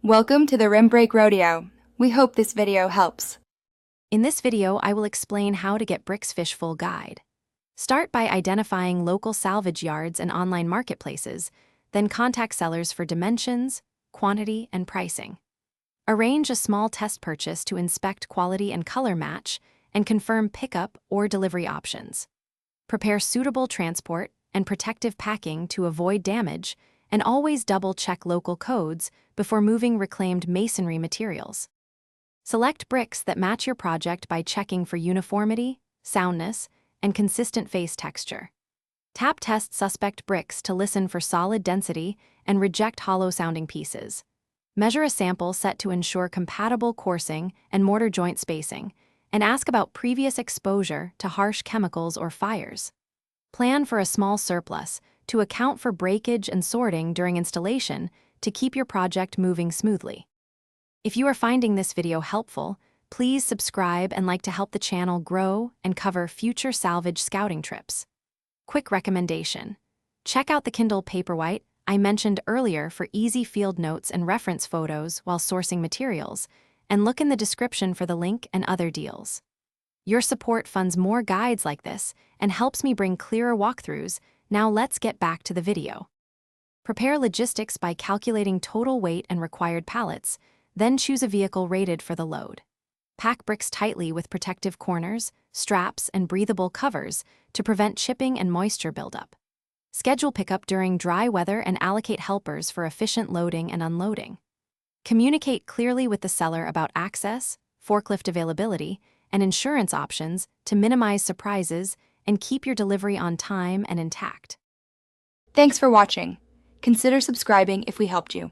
Welcome to the Rim Break Rodeo. We hope this video helps. In this video, I will explain how to get Fisch full guide. Start by identifying local salvage yards and online marketplaces, then contact sellers for dimensions, quantity, and pricing. Arrange a small test purchase to inspect quality and color match and confirm pickup or delivery options. Prepare suitable transport and protective packing to avoid damage, and always double-check local codes before moving reclaimed masonry materials. Select bricks that match your project by checking for uniformity, soundness, and consistent face texture. Test suspect bricks to listen for solid density and reject hollow-sounding pieces. Measure a sample set to ensure compatible coursing and mortar joint spacing, and ask about previous exposure to harsh chemicals or fires. Plan for a small surplus to account for breakage and sorting during installation to keep your project moving smoothly. If you are finding this video helpful, please subscribe and like to help the channel grow and cover future salvage scouting trips. Quick recommendation: check out the Kindle Paperwhite I mentioned earlier for easy field notes and reference photos while sourcing materials, and look in the description for the link and other deals. Your support funds more guides like this and helps me bring clearer walkthroughs. Now let's get back to the video. Prepare logistics by calculating total weight and required pallets, then choose a vehicle rated for the load. Pack bricks tightly with protective corners, straps, and breathable covers to prevent chipping and moisture buildup. Schedule pickup during dry weather and allocate helpers for efficient loading and unloading. Communicate clearly with the seller about access, forklift availability, and insurance options to minimize surprises and keep your delivery on time and intact. Thanks for watching. Consider subscribing if we helped you.